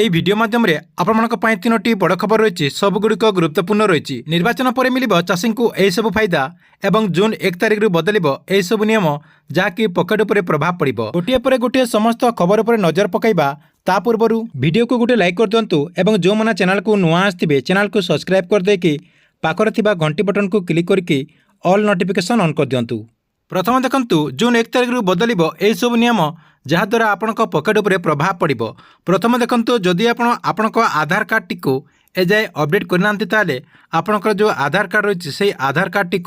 এই ভিডিও মাধ্যমে আপনার তিনোটি বড় খবর রয়েছে সবগুড়িক গুরুত্বপূর্ণ রয়েছে। নির্বাচন পরে মিলিব চাষী এইসবু ফায়দা এবং জুন 1 তারিখর বদলিব এইসবু নিয়ম যা কি পকেট উপরে প্রভাব পড়ব। গোটিয়ে পরে গোটিয়ে সমস্ত খবর উপরে নজর পকাইবা। তা পূর্বর ভিডিও को गोटे लाइक कर दिंतु और जो मैंने चैनल को नुआ आसवे चैनल को सब्सक्राइब कर देकी पाखर थिबा घंटी बटन को क्लिक करके ऑल नोटिफिकेशन ऑन कर दिंतु। प्रथम देखंतु जून 1 तारिख बदलिब यह सब नियम जहाद्वारा आपण पकेट उपरे प्रभाव पड़ब। प्रथम देखंतु जदि आपण आधार कार्ड टी एजाए अपडेट करना ताले आपणकर जो आधार कार्ड रही से आधार कार्ड टी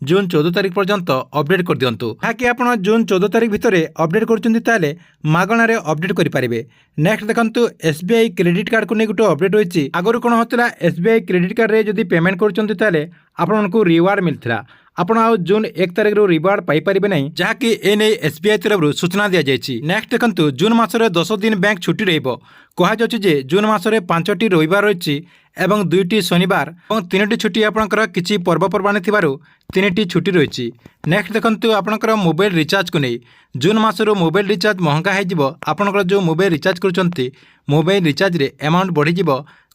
जून 14 तारिख पर्यंत अपडेट कर दिंतु। जहाँकि आप जून 14 तारिख भितर अपडेट कर मागणारे अपडेट करेंगे। नेक्स्ट देखंतु एसबीआई क्रेडिट कार्ड को नहीं गोटे अपडेट रही। आगुरी कौन होता एसबीआई क्रेडिट कार्ड रे जदि पेमेंट कर रिवार्ड मिलता आपण आउ जून 1 तारिख रिवार्ड पाइपर नहीं जहाँकि एने एसबीआई तरफ सूचना दी जाएगी। नेक्स्ट देखंतु जून मासरे 10 दिन बैंक छुट्टी रहिबो। कहुच्छे जे जून मासरे 5टी रविवार रही एवं 2टी शनिवार और 3टी छुट्टी आपंकर किसी पर्वपर्वाणी थिबारु 3टी छुट्टी रही। नेक्स्ट देखंतु आपंकर मोबाइल रिचार्ज को नहीं जून मासरो मोबाइल रिचार्ज महंगा हो आपंकर जो मोबाइल रिचार्ज करुँच मोबाइल रिचार्ज रे अमाउंट बढ़ी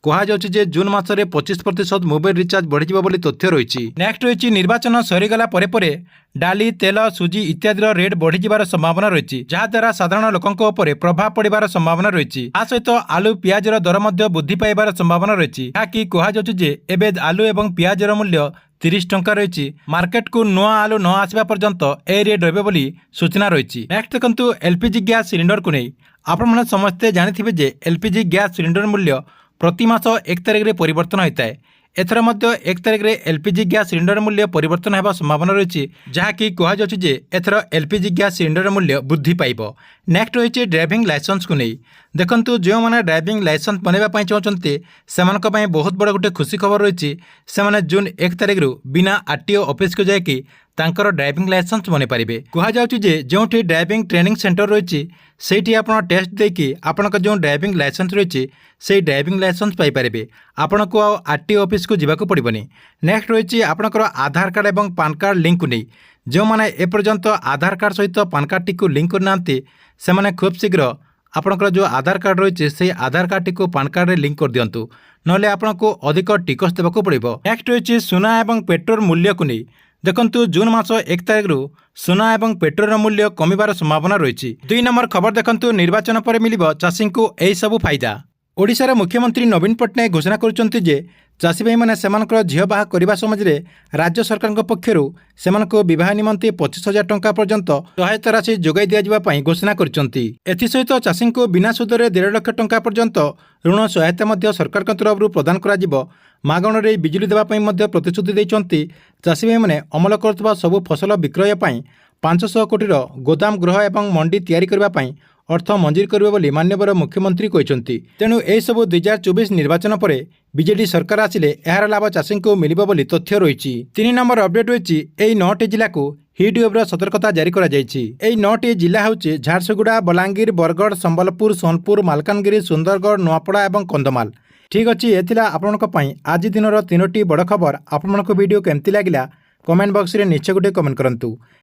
कहुच्छे जे जून मासरे 25% मोबाइल रिचार्ज बढ़ी बोली तथ्य रही। नेक्स्ट रही निर्वाचन सरीगला परे डाली तेल सुजी इत्यादि रेट बढ़ी संभावना रही जहाद्वारा साधारण लोकों प्रभाव पड़ार संभावना रही। सहित आलू पियाजर दर वृद्धि पाइबार संभावना रही जहाँकि कहुच्छे एवं आलू और पियाजर मूल्य 30 टंका रही। मार्केट को नुआ आलू न आसवा पर्यंत ए रेट रही सूचना रही। नेक्स्ट देखंतु एलपीजी गैस सिलिंडर को नहीं आपण समस्ते जानी जे एलपीजी गैस सिलिंडर मूल्य प्रति मास 1 तारिख रे परिवर्तन होता है। एथर मध्य 1 तारिख रे एलपीजी गैस सिलिंडर मूल्य परिवर्तन होगा संभावना रही जहाँकि कहुच्छे एथर एलपीजी गैस सिलिंडर मूल्य वृद्धि पाइब। नेक्स्ट रही ड्राइविंग लाइसेंस को नहीं देखंतु जो मैंने ड्राइविंग लाइसेंस बनवाई चाहते से बहुत बड़ गोटे खुशी खबर रही। से जून 1 तारिख बिना आरटीओ ऑफिस को जाकि तांकर ड्राइविंग लाइसेंस बन पारे। कहुच्छे जो ड्राइविंग ट्रेनिंग सेंटर रही से आप टेस्ट देकी आपण जो ड्राइविंग लाइसेंस रही से ड्राइविंग लाइसेंस पाइपर आपण को आरटीओ ऑफिस को जावाक पड़बनी। नेक्स्ट रही आपणकर आधार कार्ड और पान कार्ड लिंक को नहीं जो मैंने एपर्यंत आधार कार्ड सहित पान कार्ड टी लिंक करना से खूब शीघ्र आपणकर जो आधार कार्ड रही से आधार कार्ड टी पान कार्ड रे लिंक कर दिंतु नले आपको अधिक टिकस देवाक पड़ो। नेक्स्ट रही सुना और पेट्रोल मूल्य को नहीं देखंतु जून मास 1 तारिख सुना और पेट्रोल मूल्य कमिबार संभावना रही। 2 नंबर खबर देखंतु निर्वाचन पर मिलिब चाषी को यही सबू फायदा। ओडिशार मुख्यमंत्री नवीन पट्टनायक घोषणा करुछन्ति जे चाषी भाई मैंने सेमानकर झील बाहा करने समय राज्य सरकार पक्षर से बह निमंते 25,000 टंका पर्यंत सहायता राशि जोगाई दिजाई घोषणा करछन्ति। एथिसहित चाषी को बिना सुधरे 1.5 लाख टंका पर्यंत ऋण सहायता सरकार तरफ प्रदान कर मागणे बिजुली देवाई प्रतिश्रुति देइछन्ति। चाषी भाई मैंने अमल करुवा सबु फसल विक्रय 500 कोटीर गोदाम गृह और मंडी तैयारी करने अर्थ मंजूर करेंगे बोली माननीय मुख्यमंत्री कहते। तेणु यह सब 2024 निर्वाचन पर बीजेडी सरकार आसिले यार लाभ चाषी को मिलिब बोली तथ्य रही। 3 नंबर अपडेट रही 9टी जिला को हिट वेव्र सतर्कता जारी कर 9टी जिला हूँ झारसुगुड़ा बलांगीर बरगढ़ संबलपुर सोनपुर मालकानगिरी सुंदरगढ़ नुआपड़ा और कंधमाल। ठीक अच्छे ये आज दिन 3टी बड़ खबर। आपण वीडियो केमती लगिला कमेंट बॉक्स रे निश्चय गोटे कमेंट करंतु।